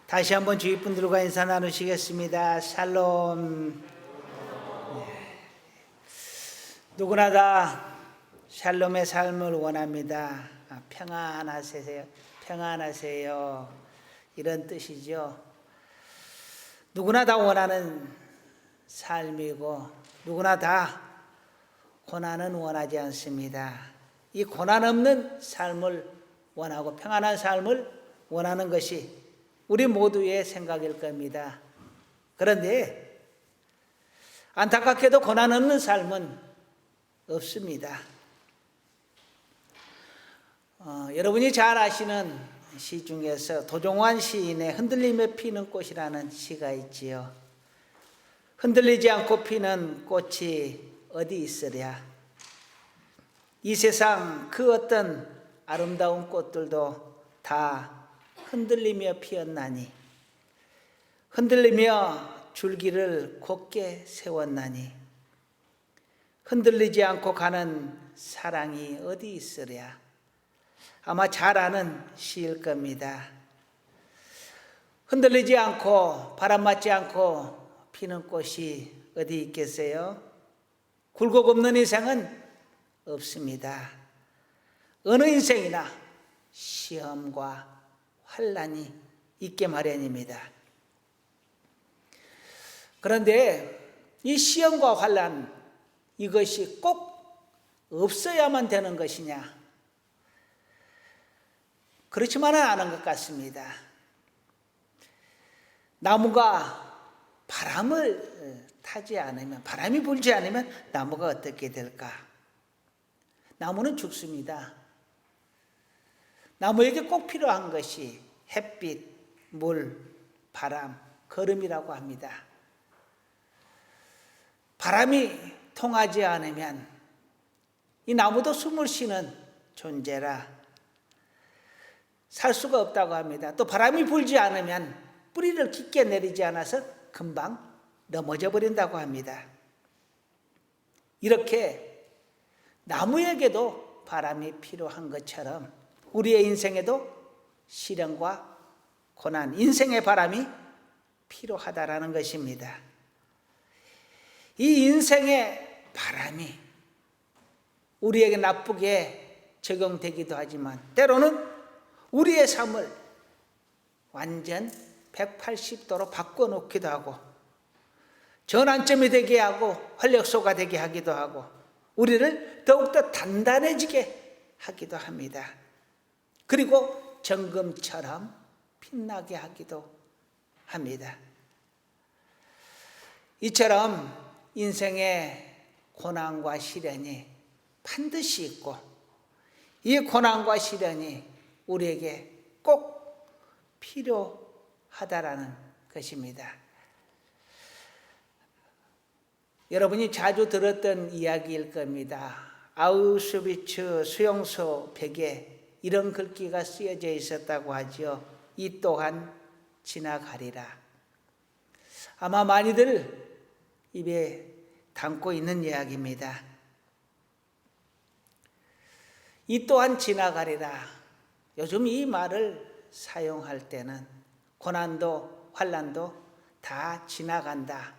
다시 한번 주위 분들과 인사 나누시겠습니다. 샬롬. 누구나 다 샬롬의 삶을 원합니다. 평안하세요. 평안하세요. 이런 뜻이죠. 누구나 다 원하는 삶이고 누구나 다 고난은 원하지 않습니다. 이 고난 없는 삶을 원하고 평안한 삶을 원하는 것이 우리 모두의 생각일 겁니다. 그런데 안타깝게도 고난 없는 삶은 없습니다. 여러분이 잘 아시는 시 중에서 도종환 시인의 흔들림에 피는 꽃이라는 시가 있지요. 흔들리지 않고 피는 꽃이 어디 있으랴. 이 세상 그 어떤 아름다운 꽃들도 다 흔들리며 피었나니 흔들리며 줄기를 곧게 세웠나니 흔들리지 않고 가는 사랑이 어디 있으랴. 아마 잘 아는 시일 겁니다. 흔들리지 않고 바람 맞지 않고 피는 꽃이 어디 있겠어요? 굴곡 없는 인생은 없습니다. 어느 인생이나 시험과 환난이 있게 마련입니다. 그런데 이 시험과 환난, 이것이 꼭 없어야만 되는 것이냐? 그렇지만은 않은 것 같습니다. 나무가 바람을 타지 않으면, 바람이 불지 않으면 나무가 어떻게 될까? 나무는 죽습니다. 나무에게 꼭 필요한 것이 햇빛, 물, 바람, 거름이라고 합니다. 바람이 통하지 않으면 이 나무도 숨을 쉬는 존재라 살 수가 없다고 합니다. 또 바람이 불지 않으면 뿌리를 깊게 내리지 않아서 금방 넘어져 버린다고 합니다. 이렇게 나무에게도 바람이 필요한 것처럼 우리의 인생에도 시련과 고난, 인생의 바람이 필요하다라는 것입니다. 이 인생의 바람이 우리에게 나쁘게 적용되기도 하지만 때로는 우리의 삶을 완전 180도로 바꿔놓기도 하고 전환점이 되게 하고 활력소가 되게 하기도 하고 우리를 더욱더 단단해지게 하기도 합니다. 그리고 정금처럼 빛나게 하기도 합니다. 이처럼 인생의 고난과 시련이 반드시 있고 이 고난과 시련이 우리에게 꼭 필요하다라는 것입니다. 여러분이 자주 들었던 이야기일 겁니다. 아우슈비츠 수용소 벽에 이런 글귀가 쓰여져 있었다고 하죠. 이 또한 지나가리라. 아마 많이들 입에 담고 있는 이야기입니다. 이 또한 지나가리라. 요즘 이 말을 사용할 때는 고난도 환난도 다 지나간다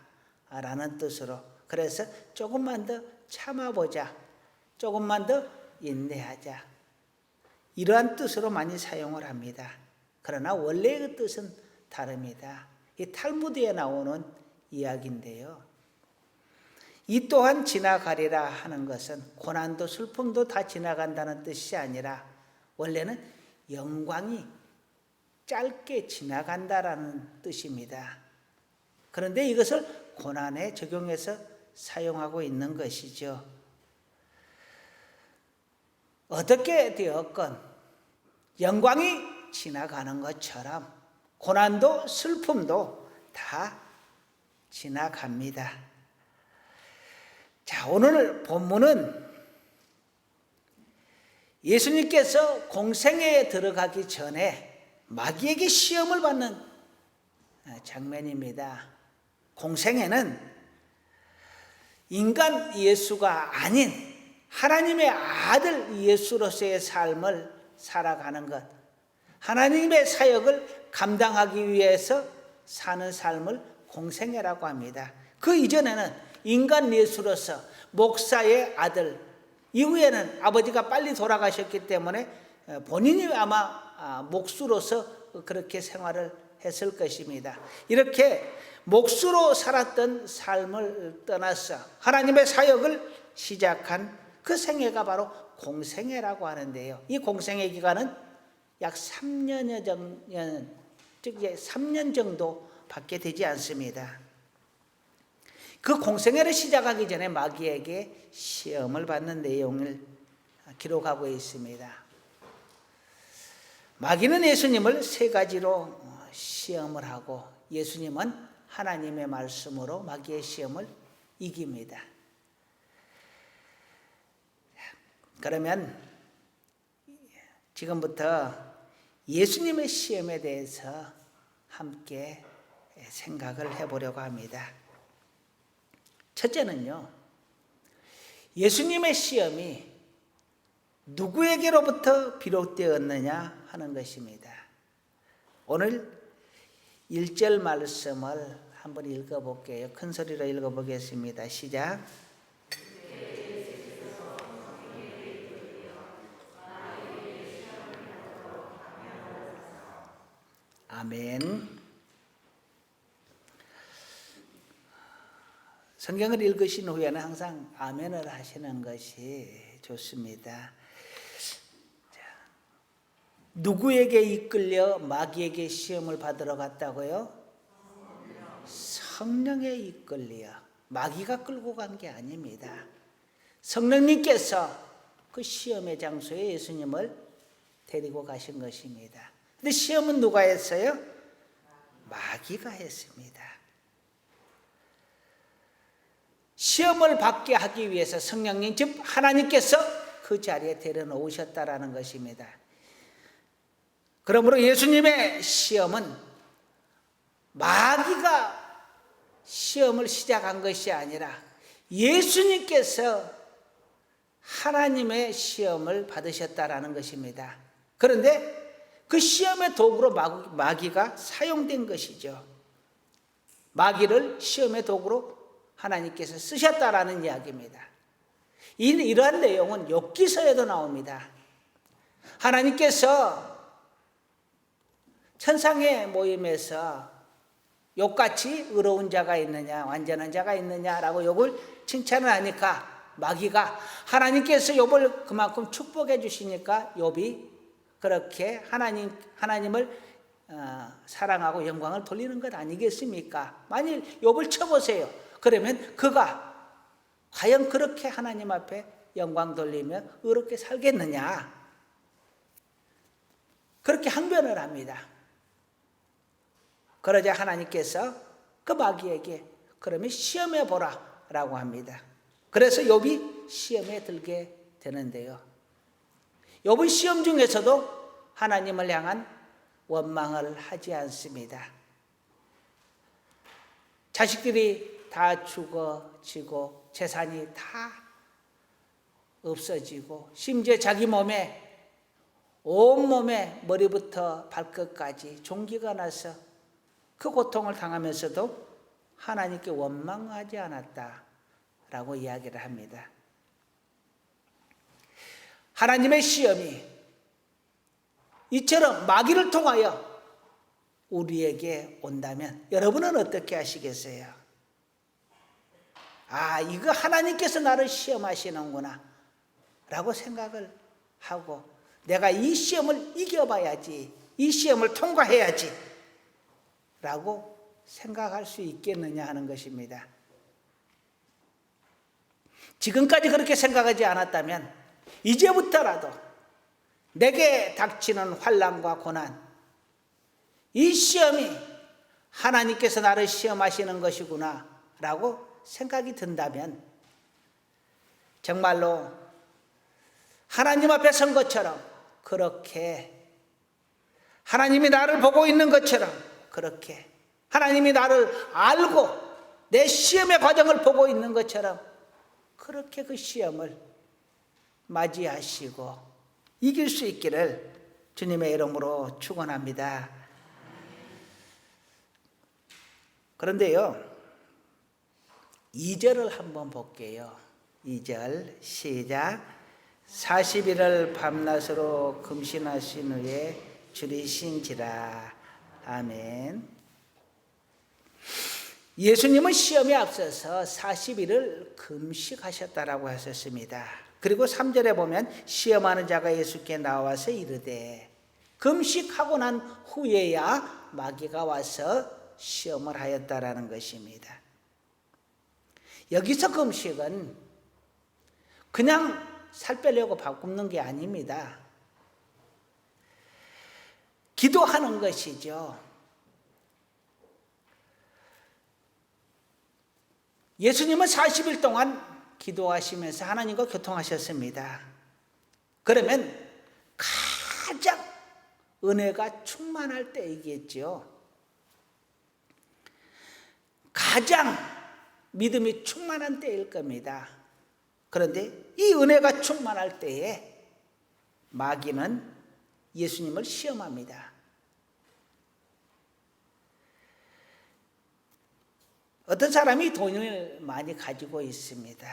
라는 뜻으로, 그래서 조금만 더 참아보자, 조금만 더 인내하자, 이러한 뜻으로 많이 사용을 합니다. 그러나 원래의 그 뜻은 다릅니다. 이 탈무드에 나오는 이야기인데요. 이 또한 지나가리라 하는 것은 고난도 슬픔도 다 지나간다는 뜻이 아니라 원래는 영광이 짧게 지나간다라는 뜻입니다. 그런데 이것을 고난에 적용해서 사용하고 있는 것이죠. 어떻게 되었건 영광이 지나가는 것처럼 고난도 슬픔도 다 지나갑니다. 자, 오늘 본문은 예수님께서 공생애에 들어가기 전에 마귀에게 시험을 받는 장면입니다. 공생애는 인간 예수가 아닌 하나님의 아들 예수로서의 삶을 살아가는 것, 하나님의 사역을 감당하기 위해서 사는 삶을 공생애라고 합니다. 그 이전에는 인간 예수로서 목사의 아들, 이후에는 아버지가 빨리 돌아가셨기 때문에 본인이 아마 목수로서 그렇게 생활을 했을 것입니다. 이렇게 목수로 살았던 삶을 떠나서 하나님의 사역을 시작한 그 생애가 바로 공생애라고 하는데요. 이 공생애 기간은 약 3년여 정도, 즉 3년 정도 밖에 되지 않습니다. 그 공생애를 시작하기 전에 마귀에게 시험을 받는 내용을 기록하고 있습니다. 마귀는 예수님을 세 가지로 시험을 하고 예수님은 하나님의 말씀으로 마귀의 시험을 이깁니다. 그러면 지금부터 예수님의 시험에 대해서 함께 생각을 해보려고 합니다. 첫째는요, 예수님의 시험이 누구에게로부터 비롯되었느냐 하는 것입니다. 오늘 1절 말씀을 한번 읽어볼게요. 큰 소리로 읽어보겠습니다. 시작. 아멘. 성경을 읽으신 후에는 항상 아멘을 하시는 것이 좋습니다. 누구에게 이끌려 마귀에게 시험을 받으러 갔다고요? 성령에 이끌려. 마귀가 끌고 간 게 아닙니다. 성령님께서 그 시험의 장소에 예수님을 데리고 가신 것입니다. 근데 시험은 누가 했어요? 마귀가 했습니다. 시험을 받게 하기 위해서 성령님, 즉 하나님께서 그 자리에 데려놓으셨다라는 것입니다. 그러므로 예수님의 시험은 마귀가 시험을 시작한 것이 아니라 예수님께서 하나님의 시험을 받으셨다라는 것입니다. 그런데 그 시험의 도구로 마귀가 사용된 것이죠. 마귀를 시험의 도구로 하나님께서 쓰셨다라는 이야기입니다. 이러한 내용은 욥기서에도 나옵니다. 하나님께서 천상의 모임에서 욥같이 의로운 자가 있느냐, 완전한 자가 있느냐라고 욥을 칭찬을 하니까 마귀가 하나님께서 욥을 그만큼 축복해 주시니까 욥이 그렇게 하나님을 사랑하고 영광을 돌리는 것 아니겠습니까? 만일 욥을 쳐보세요. 그러면 그가 과연 그렇게 하나님 앞에 영광 돌리며 의롭게 살겠느냐? 그렇게 항변을 합니다. 그러자 하나님께서 그 마귀에게 그러면 시험해 보라 라고 합니다. 그래서 욥이 시험에 들게 되는데요. 욥은 시험 중에서도 하나님을 향한 원망을 하지 않습니다. 자식들이 다 죽어지고 재산이 다 없어지고 심지어 자기 몸에 온몸에 머리부터 발끝까지 종기가 나서 그 고통을 당하면서도 하나님께 원망하지 않았다라고 이야기를 합니다. 하나님의 시험이 이처럼 마귀를 통하여 우리에게 온다면 여러분은 어떻게 하시겠어요? 아, 이거 하나님께서 나를 시험하시는구나 라고 생각을 하고 내가 이 시험을 이겨봐야지, 이 시험을 통과해야지 라고 생각할 수 있겠느냐 하는 것입니다. 지금까지 그렇게 생각하지 않았다면 이제부터라도 내게 닥치는 환난과 고난, 이 시험이 하나님께서 나를 시험하시는 것이구나 라고 생각이 든다면 정말로 하나님 앞에 선 것처럼 그렇게 하나님이 나를 보고 있는 것처럼 그렇게 하나님이 나를 알고 내 시험의 과정을 보고 있는 것처럼 그렇게 그 시험을 맞이하시고 이길 수 있기를 주님의 이름으로 축원합니다. 그런데요, 2절을 한번 볼게요. 2절 시작. 40일을 밤낮으로 금신하신 후에 줄이신지라. 아멘. 예수님은 시험에 앞서서 40일을 금식하셨다라고 하셨습니다. 그리고 3절에 보면 시험하는 자가 예수께 나와서 이르되, 금식하고 난 후에야 마귀가 와서 시험을 하였다라는 것입니다. 여기서 금식은 그냥 살 빼려고 밥 굶는 게 아닙니다. 기도하는 것이죠. 예수님은 40일 동안 기도하시면서 하나님과 교통하셨습니다. 그러면 가장 은혜가 충만할 때이겠죠. 가장 믿음이 충만한 때일 겁니다. 그런데 이 은혜가 충만할 때에 마귀는 예수님을 시험합니다. 어떤 사람이 돈을 많이 가지고 있습니다.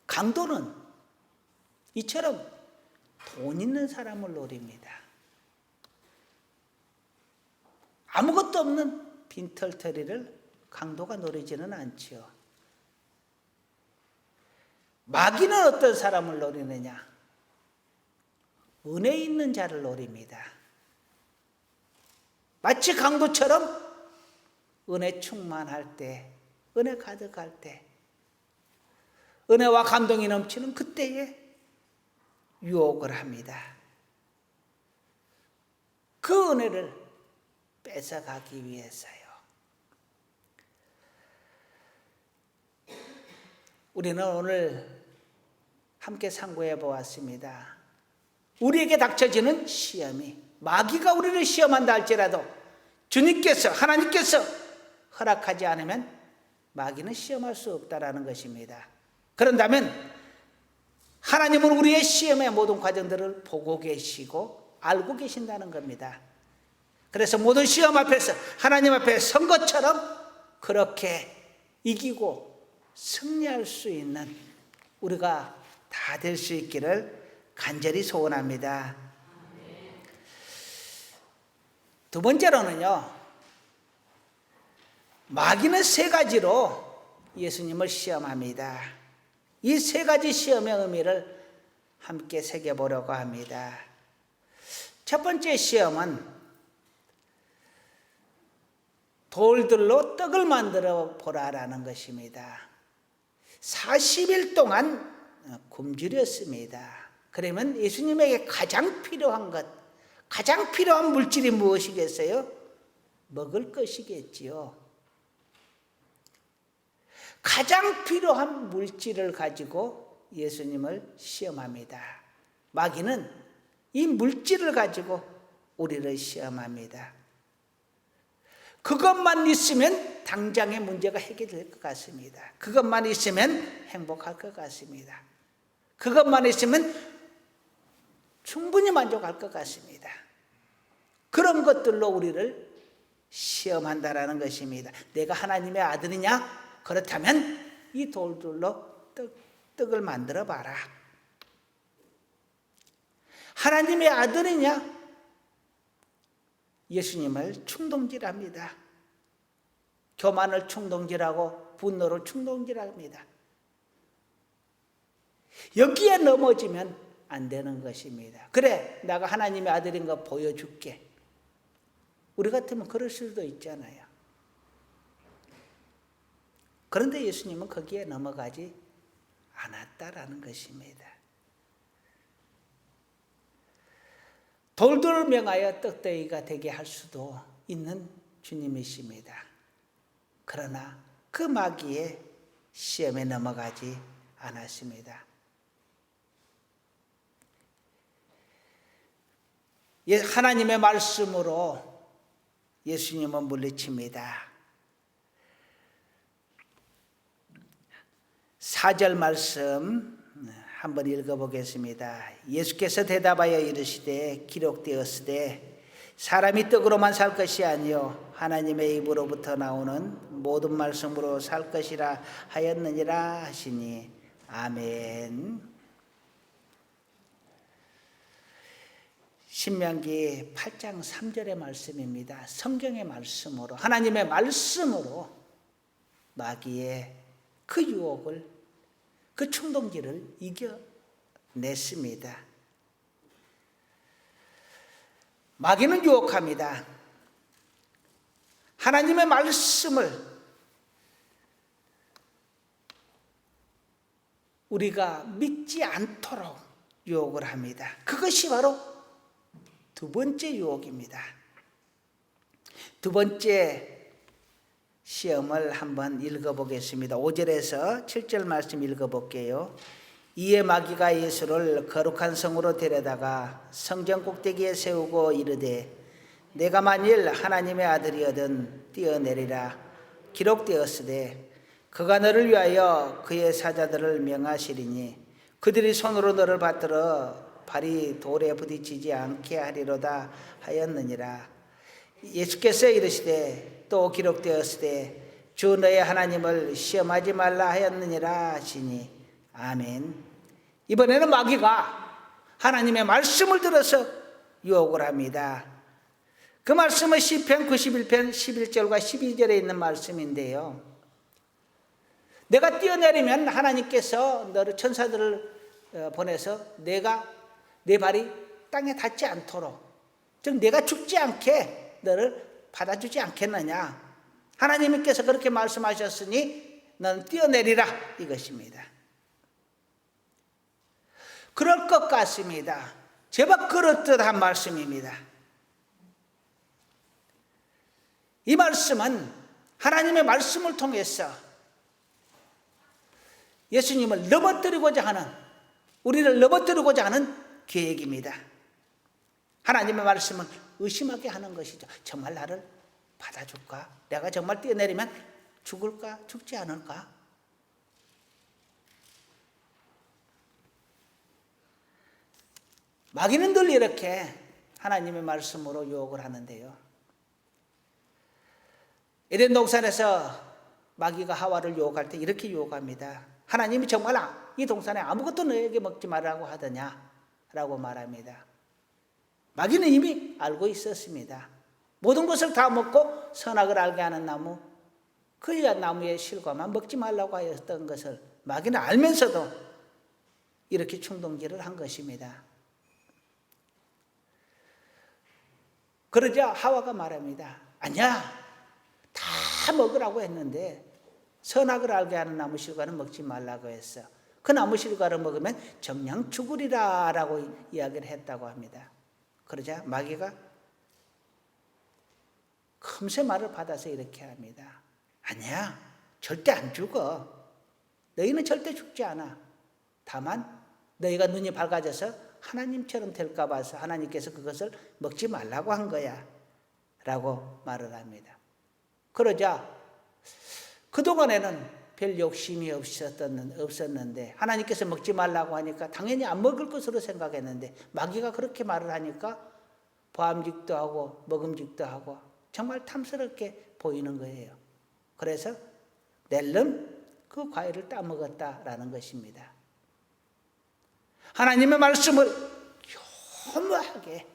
강도는 이처럼 돈 있는 사람을 노립니다. 아무것도 없는 빈털터리를 강도가 노리지는 않지요. 마귀는 어떤 사람을 노리느냐? 은혜 있는 자를 노립니다. 마치 강도처럼 은혜 충만할 때, 은혜 가득할 때, 은혜와 감동이 넘치는 그때에 유혹을 합니다. 그 은혜를 뺏어가기 위해서요. 우리는 오늘 함께 상고해 보았습니다. 우리에게 닥쳐지는 시험이, 마귀가 우리를 시험한다 할지라도 주님께서, 하나님께서 허락하지 않으면 마귀는 시험할 수 없다라는 것입니다. 그런다면 하나님은 우리의 시험의 모든 과정들을 보고 계시고 알고 계신다는 겁니다. 그래서 모든 시험 앞에서 하나님 앞에 선 것처럼 그렇게 이기고 승리할 수 있는 우리가 다 될 수 있기를 간절히 소원합니다. 두 번째로는요, 마귀는 세 가지로 예수님을 시험합니다. 이 세 가지 시험의 의미를 함께 새겨보려고 합니다. 첫 번째 시험은 돌들로 떡을 만들어 보라라는 것입니다. 40일 동안 굶주렸습니다. 그러면 예수님에게 가장 필요한 것, 가장 필요한 물질이 무엇이겠어요? 먹을 것이겠지요. 가장 필요한 물질을 가지고 예수님을 시험합니다. 마귀는 이 물질을 가지고 우리를 시험합니다. 그것만 있으면 당장의 문제가 해결될 것 같습니다. 그것만 있으면 행복할 것 같습니다. 그것만 있으면 충분히 만족할 것 같습니다. 그런 것들로 우리를 시험한다라는 것입니다. 내가 하나님의 아들이냐? 그렇다면 이 돌들로 떡을 만들어 봐라. 하나님의 아들이냐? 예수님을 충동질합니다. 교만을 충동질하고 분노를 충동질합니다. 여기에 넘어지면 안 되는 것입니다. 그래, 내가 하나님의 아들인 거 보여줄게. 우리 같으면 그럴 수도 있잖아요. 그런데 예수님은 거기에 넘어가지 않았다라는 것입니다. 돌돌 명하여 떡대기가 되게 할 수도 있는 주님이십니다. 그러나 그 마귀의 시험에 넘어가지 않았습니다. 하나님의 말씀으로 예수님은 물리칩니다. 4절 말씀 한번 읽어보겠습니다. 예수께서 대답하여 이르시되 기록되었으되 사람이 떡으로만 살 것이 아니요 하나님의 입으로부터 나오는 모든 말씀으로 살 것이라 하였느니라 하시니 아멘. 신명기 8장 3절의 말씀입니다. 성경의 말씀으로, 하나님의 말씀으로 마귀의 그 유혹을, 그 충동질을 이겨냈습니다. 마귀는 유혹합니다. 하나님의 말씀을 우리가 믿지 않도록 유혹을 합니다. 그것이 바로 두 번째 유혹입니다. 두 번째 시험을 한번 읽어보겠습니다. 5절에서 7절 말씀 읽어볼게요. 이에 마귀가 예수를 거룩한 성으로 데려다가 성전 꼭대기에 세우고 이르되 내가 만일 하나님의 아들이거든 뛰어내리라. 기록되었으되 그가 너를 위하여 그의 사자들을 명하시리니 그들이 손으로 너를 받들어 발이 돌에 부딪히지 않게 하리로다 하였느니라. 예수께서 이르시되 또 기록되었으되 주 너의 하나님을 시험하지 말라 하였느니라 하시니 아멘. 이번에는 마귀가 하나님의 말씀을 들어서 유혹을 합니다. 그 말씀은 시편 91편 11절과 12절에 있는 말씀인데요. 내가 뛰어내리면 하나님께서 너를 천사들을 보내서 내 발이 땅에 닿지 않도록, 즉 내가 죽지 않게 너를 받아주지 않겠느냐. 하나님께서 그렇게 말씀하셨으니 너는 뛰어내리라 이것입니다. 그럴 것 같습니다. 제발 그렇듯한 말씀입니다. 이 말씀은 하나님의 말씀을 통해서 예수님을 넘어뜨리고자 하는, 우리를 넘어뜨리고자 하는 계획입니다. 하나님의 말씀을 의심하게 하는 것이죠. 정말 나를 받아줄까? 내가 정말 뛰어내리면 죽을까? 죽지 않을까? 마귀는 늘 이렇게 하나님의 말씀으로 유혹을 하는데요. 에덴 동산에서 마귀가 하와를 유혹할 때 이렇게 유혹합니다. 하나님이 정말 이 동산에 아무것도 너에게 먹지 말라고 하더냐? 라고 말합니다. 마귀는 이미 알고 있었습니다. 모든 것을 다 먹고 선악을 알게 하는 나무, 그 나무의 실과만 먹지 말라고 하였던 것을 마귀는 알면서도 이렇게 충동질을 한 것입니다. 그러자 하와가 말합니다. 아니야, 다 먹으라고 했는데 선악을 알게 하는 나무 실과는 먹지 말라고 했어. 그 나무 실과를 먹으면 정녕 죽으리라 라고 이야기를 했다고 합니다. 그러자 마귀가 금세 말을 받아서 이렇게 합니다. 아니야, 절대 안 죽어. 너희는 절대 죽지 않아. 다만 너희가 눈이 밝아져서 하나님처럼 될까 봐서 하나님께서 그것을 먹지 말라고 한 거야 라고 말을 합니다. 그러자 그동안에는 별 욕심이 없었는데 하나님께서 먹지 말라고 하니까 당연히 안 먹을 것으로 생각했는데 마귀가 그렇게 말을 하니까 보암직도 하고 먹음직도 하고 정말 탐스럽게 보이는 거예요. 그래서 낼름 그 과일을 따먹었다라는 것입니다. 하나님의 말씀을 교묘하게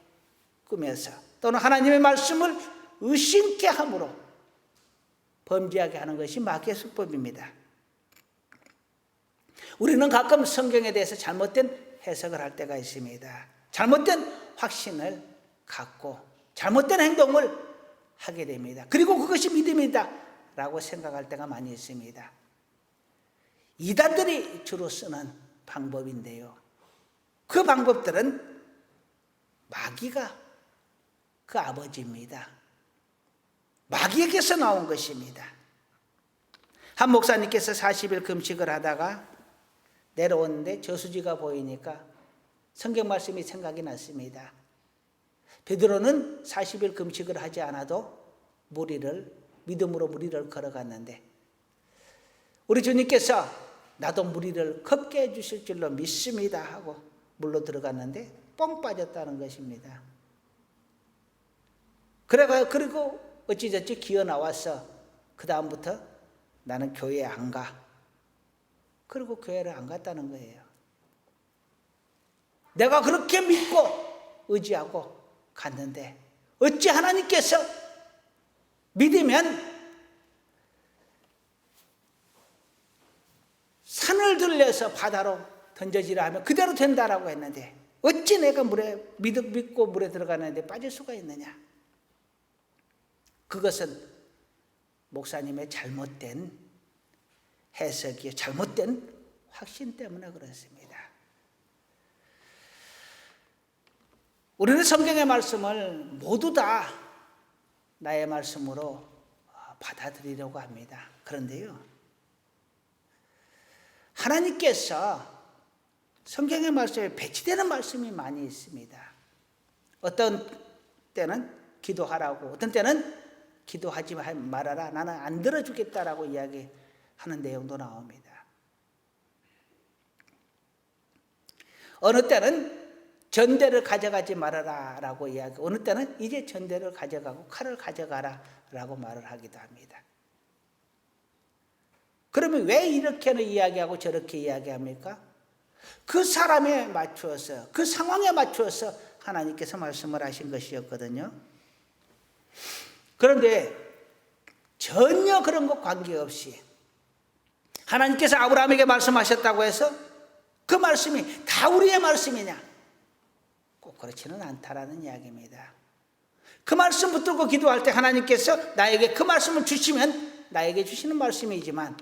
꾸며서 또는 하나님의 말씀을 의심케 함으로 범죄하게 하는 것이 마귀의 수법입니다. 우리는 가끔 성경에 대해서 잘못된 해석을 할 때가 있습니다. 잘못된 확신을 갖고 잘못된 행동을 하게 됩니다. 그리고 그것이 믿음이다 라고 생각할 때가 많이 있습니다. 이단들이 주로 쓰는 방법인데요. 그 방법들은 마귀가 그 아버지입니다. 마귀에게서 나온 것입니다. 한 목사님께서 40일 금식을 하다가 내려오는데 저수지가 보이니까 성경 말씀이 생각이 났습니다. 베드로는 40일 금식을 하지 않아도 믿음으로 무리를 걸어갔는데 우리 주님께서 나도 무리를 걷게 해주실 줄로 믿습니다 하고 물로 들어갔는데 뻥 빠졌다는 것입니다. 그리고 어찌저찌 기어 나와서 그 다음부터 나는 교회에 안 가. 그리고 교회를 안 갔다는 거예요. 내가 그렇게 믿고 의지하고 갔는데 어찌 하나님께서 믿으면 산을 들려서 바다로 던져지라 하면 그대로 된다라고 했는데 어찌 내가 믿고 물에 들어가는데 빠질 수가 있느냐. 그것은 목사님의 잘못된 해석이요, 잘못된 확신 때문에 그렇습니다. 우리는 성경의 말씀을 모두 다 나의 말씀으로 받아들이려고 합니다. 그런데요, 하나님께서 성경의 말씀에 배치되는 말씀이 많이 있습니다. 어떤 때는 기도하라고, 어떤 때는 기도하지 말아라, 나는 안 들어주겠다라고 이야기하는 내용도 나옵니다. 어느 때는 전대를 가져가지 말아라 라고 이야기하고, 어느 때는 이제 전대를 가져가고 칼을 가져가라 라고 말을 하기도 합니다. 그러면 왜 이렇게는 이야기하고 저렇게 이야기합니까? 그 사람에 맞추어서, 그 상황에 맞추어서 하나님께서 말씀을 하신 것이었거든요. 그런데 전혀 그런 것 관계없이 하나님께서 아브라함에게 말씀하셨다고 해서 그 말씀이 다 우리의 말씀이냐? 꼭 그렇지는 않다라는 이야기입니다. 그 말씀 붙들고 기도할 때 하나님께서 나에게 그 말씀을 주시면 나에게 주시는 말씀이지만,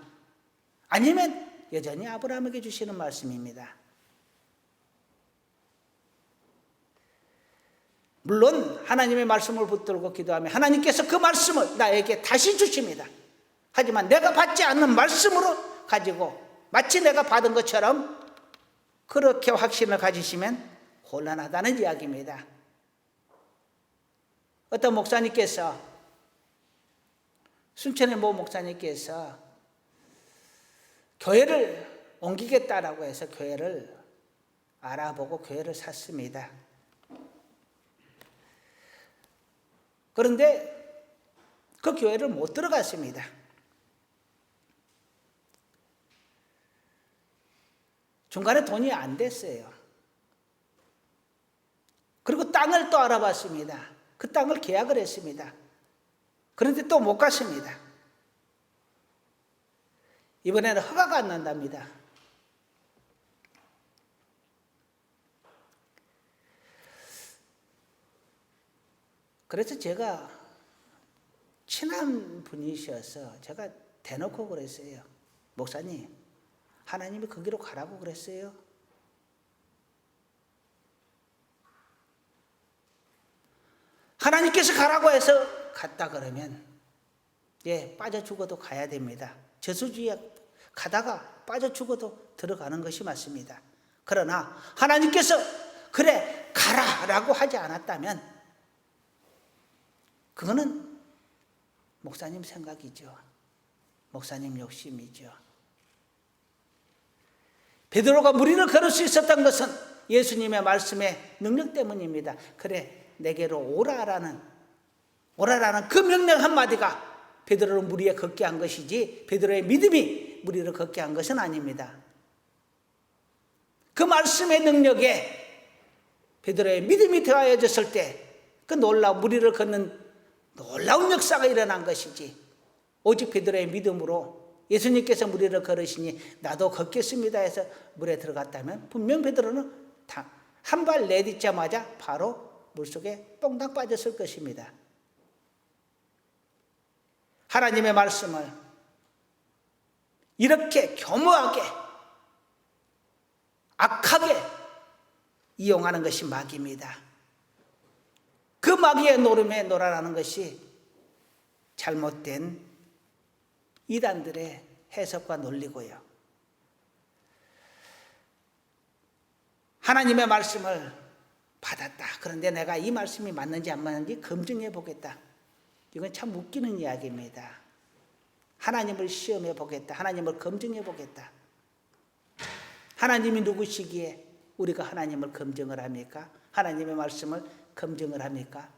아니면 여전히 아브라함에게 주시는 말씀입니다. 물론 하나님의 말씀을 붙들고 기도하면 하나님께서 그 말씀을 나에게 다시 주십니다. 하지만 내가 받지 않는 말씀으로 가지고 마치 내가 받은 것처럼 그렇게 확신을 가지시면 곤란하다는 이야기입니다. 어떤 목사님께서, 순천의 모 목사님께서 교회를 옮기겠다라고 해서 교회를 알아보고 교회를 샀습니다. 그런데 그 교회를 못 들어갔습니다. 중간에 돈이 안 됐어요. 그리고 땅을 또 알아봤습니다. 그 땅을 계약을 했습니다. 그런데 또 못 갔습니다. 이번에는 허가가 안 난답니다. 그래서 제가 친한 분이셔서 제가 대놓고 그랬어요. 목사님, 하나님이 거기로 가라고 그랬어요. 하나님께서 가라고 해서 갔다 그러면 빠져 죽어도 가야 됩니다. 저수지에 가다가 빠져 죽어도 들어가는 것이 맞습니다. 그러나 하나님께서 그래 가라라고 하지 않았다면 그거는 목사님 생각이죠. 목사님 욕심이죠. 베드로가 무리를 걸을 수 있었던 것은 예수님의 말씀의 능력 때문입니다. 그래 내게로 오라라는 그 명령 한마디가 베드로를 무리에 걷게 한 것이지 베드로의 믿음이 무리를 걷게 한 것은 아닙니다. 그 말씀의 능력에 베드로의 믿음이 더하여졌을 때 그 무리를 걷는 놀라운 역사가 일어난 것이지, 오직 베드로의 믿음으로 예수님께서 무리를 걸으시니 나도 걷겠습니다 해서 물에 들어갔다면 분명 베드로는 한 발 내딛자마자 바로 물속에 뽕당 빠졌을 것입니다. 하나님의 말씀을 이렇게 교묘하게 악하게 이용하는 것이 마귀입니다. 그 마귀의 노름에 놀아나는 것이 잘못된 이단들의 해석과 논리고요. 하나님의 말씀을 받았다. 그런데 내가 이 말씀이 맞는지 안 맞는지 검증해 보겠다. 이건 참 웃기는 이야기입니다. 하나님을 시험해 보겠다. 하나님을 검증해 보겠다. 하나님이 누구시기에 우리가 하나님을 검증을 합니까? 하나님의 말씀을 검증을 합니까?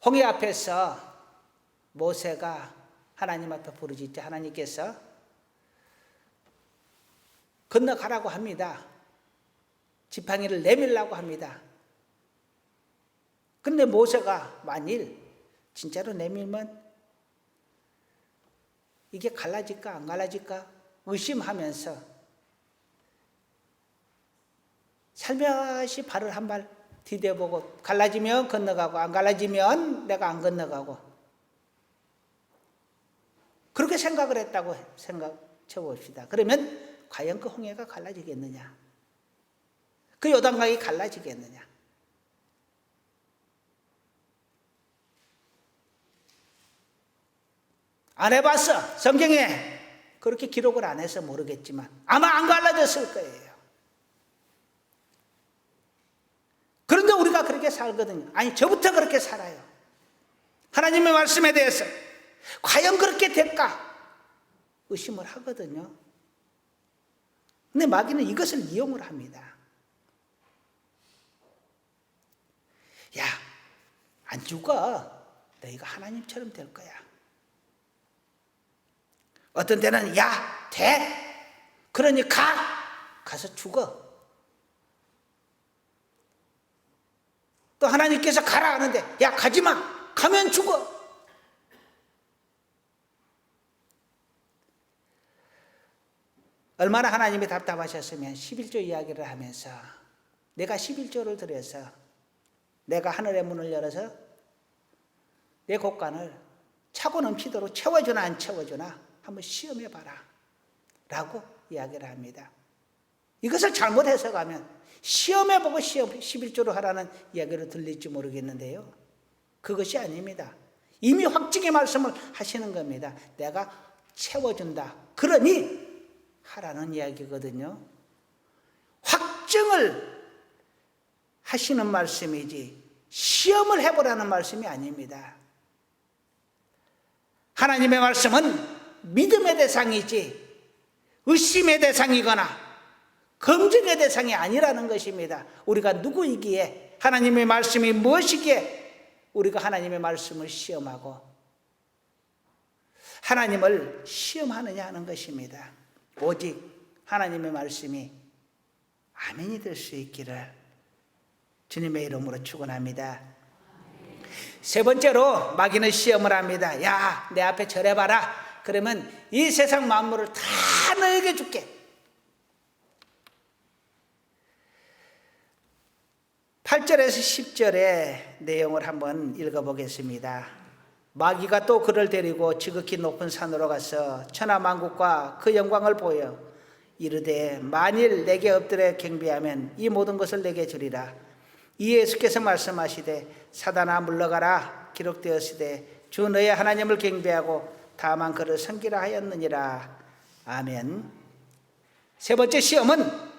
홍해 앞에서 모세가 하나님 앞에 부르짖자 하나님께서 건너가라고 합니다. 지팡이를 내밀라고 합니다. 근데 모세가 만일 진짜로 내밀면 이게 갈라질까 안 갈라질까 의심하면서 살며시 발을 한 발 디뎌보고 갈라지면 건너가고 안 갈라지면 내가 안 건너가고 그렇게 생각을 했다고 생각해 봅시다. 그러면 과연 그 홍해가 갈라지겠느냐? 그 요단강이 갈라지겠느냐? 안 해봤어. 성경에 그렇게 기록을 안 해서 모르겠지만 아마 안 갈라졌을 거예요. 그런데 우리가 그렇게 살거든요. 아니, 저부터 그렇게 살아요. 하나님의 말씀에 대해서 과연 그렇게 될까 의심을 하거든요. 근데 마귀는 이것을 이용을 합니다. 야, 안 죽어. 너희가 하나님처럼 될 거야. 어떤 때는 야, 돼. 그러니 가서 죽어. 또 하나님께서 가라 하는데 야, 가지 마. 가면 죽어. 얼마나 하나님이 답답하셨으면 11조 이야기를 하면서 내가 11조를 드려서 내가 하늘의 문을 열어서 내 곳간을 차고 넘치도록 채워주나 안 채워주나 한번 시험해봐라 라고 이야기를 합니다. 이것을 잘못 해석하면 시험해보고 11조로 하라는 이야기로 들릴지 모르겠는데요, 그것이 아닙니다. 이미 확증의 말씀을 하시는 겁니다. 내가 채워준다, 그러니 하라는 이야기거든요. 확증을 하시는 말씀이지 시험을 해보라는 말씀이 아닙니다. 하나님의 말씀은 믿음의 대상이지 의심의 대상이거나 검증의 대상이 아니라는 것입니다. 우리가 누구이기에, 하나님의 말씀이 무엇이기에 우리가 하나님의 말씀을 시험하고 하나님을 시험하느냐 하는 것입니다. 오직 하나님의 말씀이 아멘이 될 수 있기를 주님의 이름으로 축원합니다. 세 번째로 마귀는 시험을 합니다. 야, 내 앞에 절해봐라. 그러면 이 세상 만물을 다 너에게 줄게. 8절에서 10절의 내용을 한번 읽어보겠습니다. 마귀가 또 그를 데리고 지극히 높은 산으로 가서 천하만국과 그 영광을 보여 이르되 만일 내게 엎드려 경배하면 이 모든 것을 내게 주리라. 이 예수께서 말씀하시되 사단아 물러가라. 기록되었으되 주 너의 하나님을 경배하고 다만 그를 섬기라 하였느니라. 아멘. 세 번째 시험은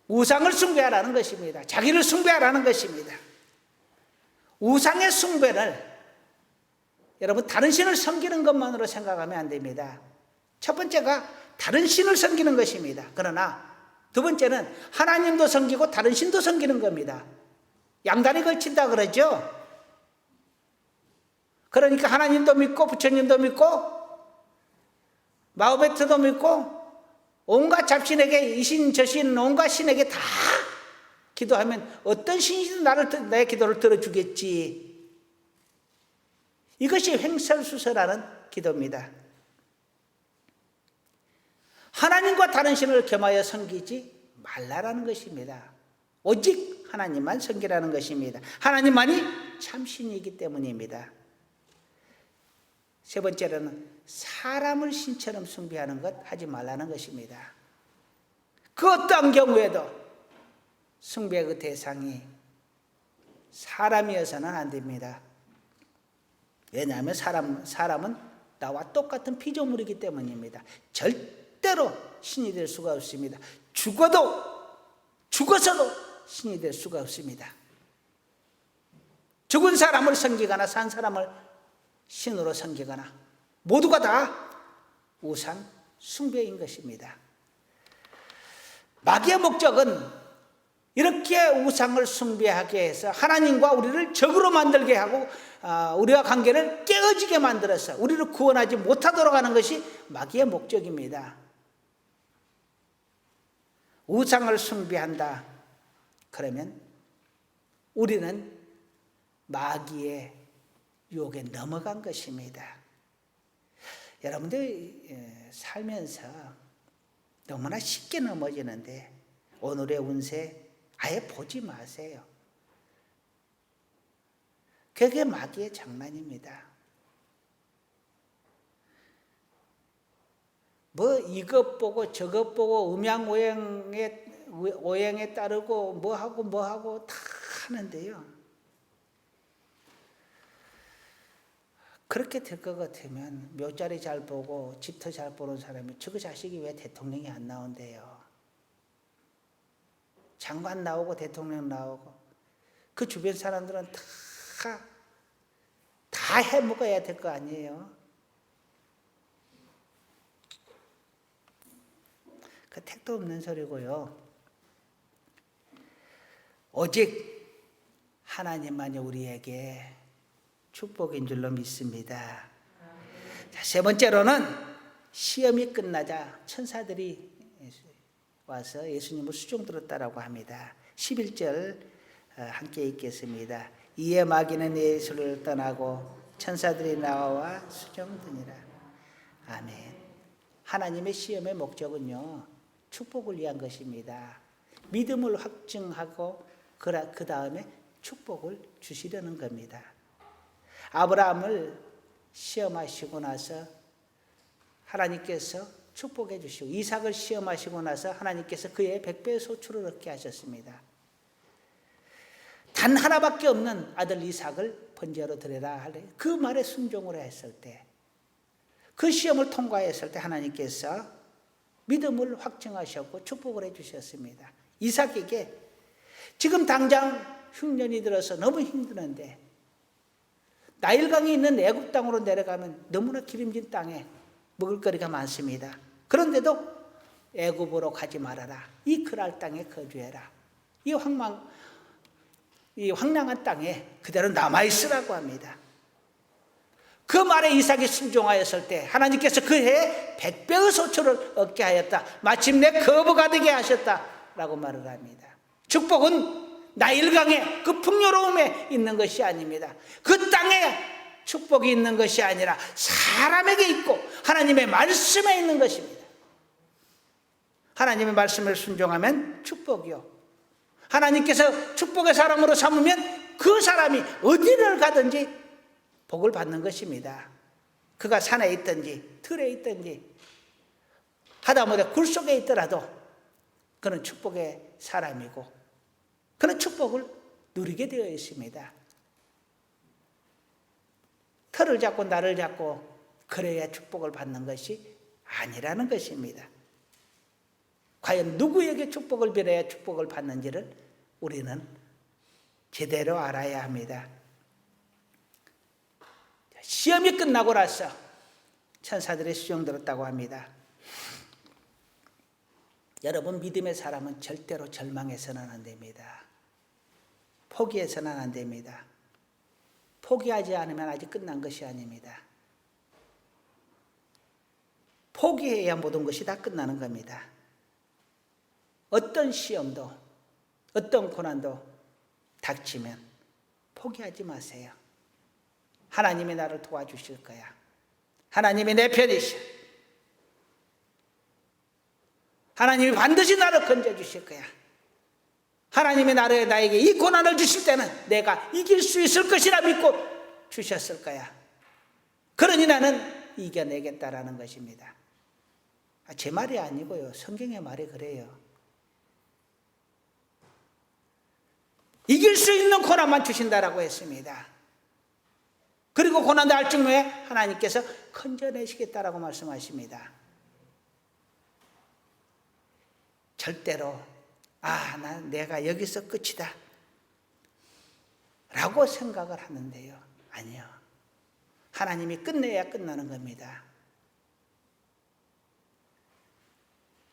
우상을 숭배하라는 것입니다. 자기를 숭배하라는 것입니다. 우상의 숭배를 여러분 다른 신을 섬기는 것만으로 생각하면 안 됩니다. 첫 번째가 다른 신을 섬기는 것입니다. 그러나 두 번째는 하나님도 섬기고 다른 신도 섬기는 겁니다. 양다리 걸친다 그러죠. 그러니까 하나님도 믿고 부처님도 믿고 마호메트도 믿고 온갖 잡신에게 이신 저신 온갖 신에게 다 기도하면 어떤 신이든 내 기도를 들어주겠지. 이것이 횡설수설하는 기도입니다. 하나님과 다른 신을 겸하여 섬기지 말라라는 것입니다. 오직 하나님만 섬기라는 것입니다. 하나님만이 참신이기 때문입니다. 세 번째로는 사람을 신처럼 숭배하는 것 하지 말라는 것입니다. 그 어떠한 경우에도 숭배의 그 대상이 사람이어서는 안 됩니다. 왜냐하면 사람은 나와 똑같은 피조물이기 때문입니다. 절대로 신이 될 수가 없습니다. 죽어서도 신이 될 수가 없습니다. 죽은 사람을 섬기거나 산 사람을 신으로 섬기거나 모두가 다 우상 숭배인 것입니다. 마귀의 목적은 이렇게 우상을 숭배하게 해서 하나님과 우리를 적으로 만들게 하고 우리와 관계를 깨어지게 만들어서 우리를 구원하지 못하도록 하는 것이 마귀의 목적입니다. 우상을 숭배한다 그러면 우리는 마귀의 유혹에 넘어간 것입니다. 여러분들 살면서 너무나 쉽게 넘어지는데 오늘의 운세 아예 보지 마세요. 그게 마귀의 장난입니다. 뭐 이것 보고 저것 보고 오행에 따르고 뭐하고 다 하는데요. 그렇게 될 것 같으면 묘자리 잘 보고 집터 잘 보는 사람이 저거 자식이 왜 대통령이 안 나온대요. 장관 나오고 대통령 나오고 그 주변 사람들은 다 해먹어야 될 거 아니에요. 그 택도 없는 소리고요. 오직 하나님만이 우리에게 축복인 줄로 믿습니다. 자, 세 번째로는 시험이 끝나자 천사들이 와서 예수님을 수종 들었다라고 합니다. 11절 함께 읽겠습니다. 이에 마귀는 예수를 떠나고 천사들이 나와 수종 드니라. 아멘. 하나님의 시험의 목적은요, 축복을 위한 것입니다. 믿음을 확증하고 그 다음에 축복을 주시려는 겁니다. 아브라함을 시험하시고 나서 하나님께서 축복해 주시고 이삭을 시험하시고 나서 하나님께서 그의 100배의 소출을 얻게 하셨습니다. 단 하나밖에 없는 아들 이삭을 번제로 드려라 하래. 그 말에 순종을 했을 때, 그 시험을 통과했을 때 하나님께서 믿음을 확증하셨고 축복을 해 주셨습니다. 이삭에게 지금 당장 흉년이 들어서 너무 힘드는데 나일강이 있는 애굽 땅으로 내려가면 너무나 기름진 땅에 먹을거리가 많습니다. 그런데도 애굽으로 가지 말아라. 이 그랄 땅에 거주해라. 이 황량한 땅에 그대로 남아있으라고 합니다. 그 말에 이삭이 순종하였을 때 하나님께서 그 해에 100배의 소출을 얻게 하였다. 마침내 거부가 되게 하셨다라고 말을 합니다. 축복은 나일강의 그 풍요로움에 있는 것이 아닙니다. 그 땅에 축복이 있는 것이 아니라 사람에게 있고 하나님의 말씀에 있는 것입니다. 하나님의 말씀을 순종하면 축복이요, 하나님께서 축복의 사람으로 삼으면 그 사람이 어디를 가든지 복을 받는 것입니다. 그가 산에 있든지 들에 있든지 하다못해 굴 속에 있더라도 그는 축복의 사람이고 그는 축복을 누리게 되어 있습니다. 털을 잡고 나를 잡고 그래야 축복을 받는 것이 아니라는 것입니다. 과연 누구에게 축복을 빌어야 축복을 받는지를 우리는 제대로 알아야 합니다. 시험이 끝나고 나서 천사들이 수종 들었다고 합니다. 여러분, 믿음의 사람은 절대로 절망해서는 안 됩니다. 포기해서는 안 됩니다. 포기하지 않으면 아직 끝난 것이 아닙니다. 포기해야 모든 것이 다 끝나는 겁니다. 어떤 시험도 어떤 고난도 닥치면 포기하지 마세요. 하나님이 나를 도와주실 거야. 하나님이 내 편이셔. 하나님이 반드시 나를 건져주실 거야. 하나님이 나에게 이 고난을 주실 때는 내가 이길 수 있을 것이라 믿고 주셨을 거야. 그러니 나는 이겨내겠다라는 것입니다. 제 말이 아니고요, 성경의 말이 그래요. 이길 수 있는 고난만 주신다라고 했습니다. 그리고 고난 날 중에 하나님께서 건져내시겠다라고 말씀하십니다. 절대로 내가 여기서 끝이다 라고 생각을 하는데요, 아니요, 하나님이 끝내야 끝나는 겁니다.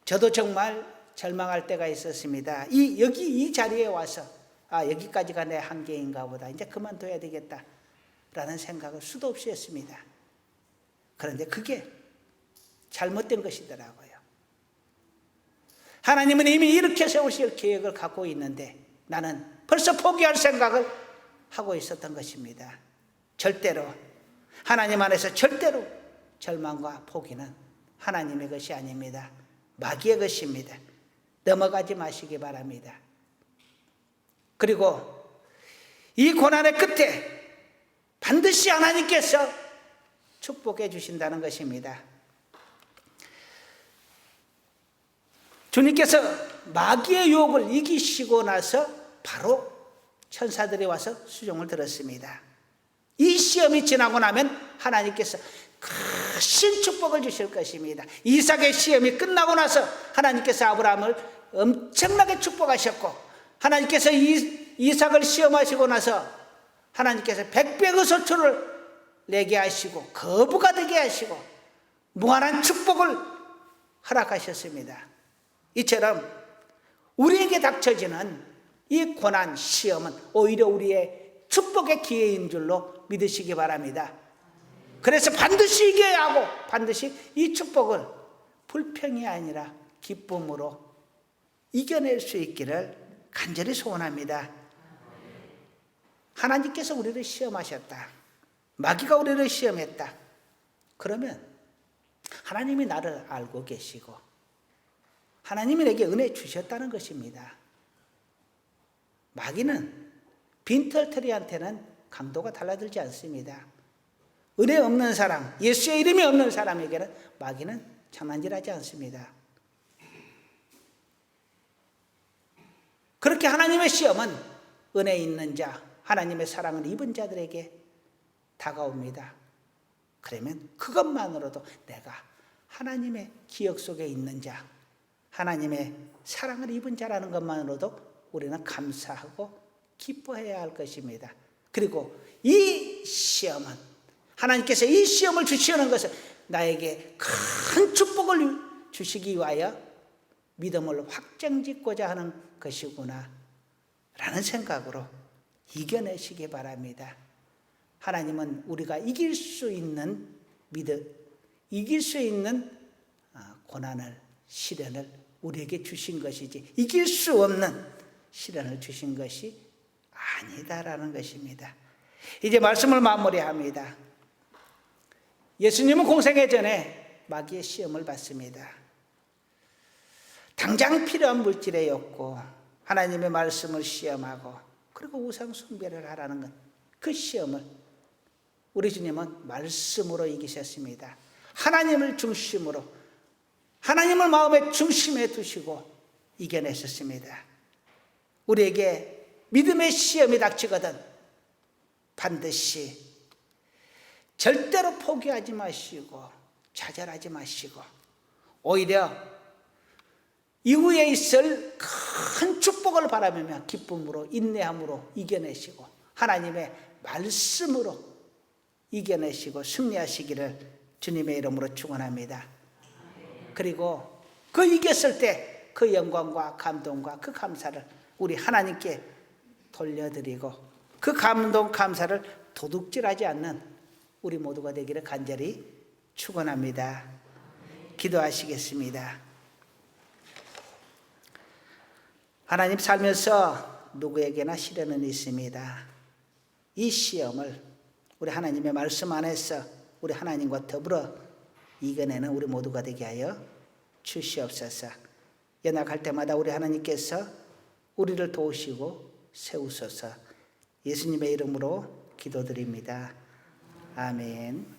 저도 정말 절망할 때가 있었습니다. 여기 이 자리에 와서 여기까지가 내 한계인가 보다. 이제 그만둬야 되겠다 라는 생각을 수도 없이 했습니다. 그런데 그게 잘못된 것이더라고요. 하나님은 이미 이렇게 세우실 계획을 갖고 있는데 나는 벌써 포기할 생각을 하고 있었던 것입니다. 절대로 하나님 안에서 절대로 절망과 포기는 하나님의 것이 아닙니다. 마귀의 것입니다. 넘어가지 마시기 바랍니다. 그리고 이 고난의 끝에 반드시 하나님께서 축복해 주신다는 것입니다. 주님께서 마귀의 유혹을 이기시고 나서 바로 천사들이 와서 수종을 들었습니다. 이 시험이 지나고 나면 하나님께서 큰 축복을 주실 것입니다. 이삭의 시험이 끝나고 나서 하나님께서 아브라함을 엄청나게 축복하셨고, 하나님께서 이삭을 시험하시고 나서 하나님께서 100배의 소출을 내게 하시고 거부가 되게 하시고 무한한 축복을 허락하셨습니다. 이처럼 우리에게 닥쳐지는 이 고난, 시험은 오히려 우리의 축복의 기회인 줄로 믿으시기 바랍니다. 그래서 반드시 이겨야 하고 반드시 이 축복을 불평이 아니라 기쁨으로 이겨낼 수 있기를 간절히 소원합니다. 하나님께서 우리를 시험하셨다. 마귀가 우리를 시험했다. 그러면 하나님이 나를 알고 계시고 하나님이 내게 은혜 주셨다는 것입니다. 마귀는 빈털터리한테는 강도가 달라들지 않습니다. 은혜 없는 사람, 예수의 이름이 없는 사람에게는 마귀는 장난질하지 않습니다. 그렇게 하나님의 시험은 은혜 있는 자, 하나님의 사랑을 입은 자들에게 다가옵니다. 그러면 그것만으로도 내가 하나님의 기억 속에 있는 자, 하나님의 사랑을 입은 자라는 것만으로도 우리는 감사하고 기뻐해야 할 것입니다. 그리고 이 시험은 하나님께서 이 시험을 주시는 것은 나에게 큰 축복을 주시기 위하여 믿음을 확정짓고자 하는 것이구나 라는 생각으로 이겨내시기 바랍니다. 하나님은 우리가 이길 수 있는 믿음, 이길 수 있는 고난을, 시련을 우리에게 주신 것이지 이길 수 없는 시련을 주신 것이 아니다라는 것입니다. 이제 말씀을 마무리합니다. 예수님은 공생애 전에 마귀의 시험을 받습니다. 당장 필요한 물질에 였고 하나님의 말씀을 시험하고 그리고 우상 숭배를 하라는 것, 그 시험을 우리 주님은 말씀으로 이기셨습니다. 하나님을 중심으로, 하나님을 마음의 중심에 두시고 이겨내셨습니다. 우리에게 믿음의 시험이 닥치거든 반드시 절대로 포기하지 마시고 좌절하지 마시고 오히려 이후에 있을 큰 축복을 바라며 기쁨으로 인내함으로 이겨내시고 하나님의 말씀으로 이겨내시고 승리하시기를 주님의 이름으로 축원합니다. 그리고 그 이겼을 때 그 영광과 감동과 그 감사를 우리 하나님께 돌려드리고 그 감동 감사를 도둑질하지 않는 우리 모두가 되기를 간절히 축원합니다. 기도하시겠습니다. 하나님, 살면서 누구에게나 시련은 있습니다. 이 시험을 우리 하나님의 말씀 안에서 우리 하나님과 더불어 이겨내는 우리 모두가 되게 하여 주시옵소서. 연약할 때마다 우리 하나님께서 우리를 도우시고 세우소서. 예수님의 이름으로 기도드립니다. 아멘.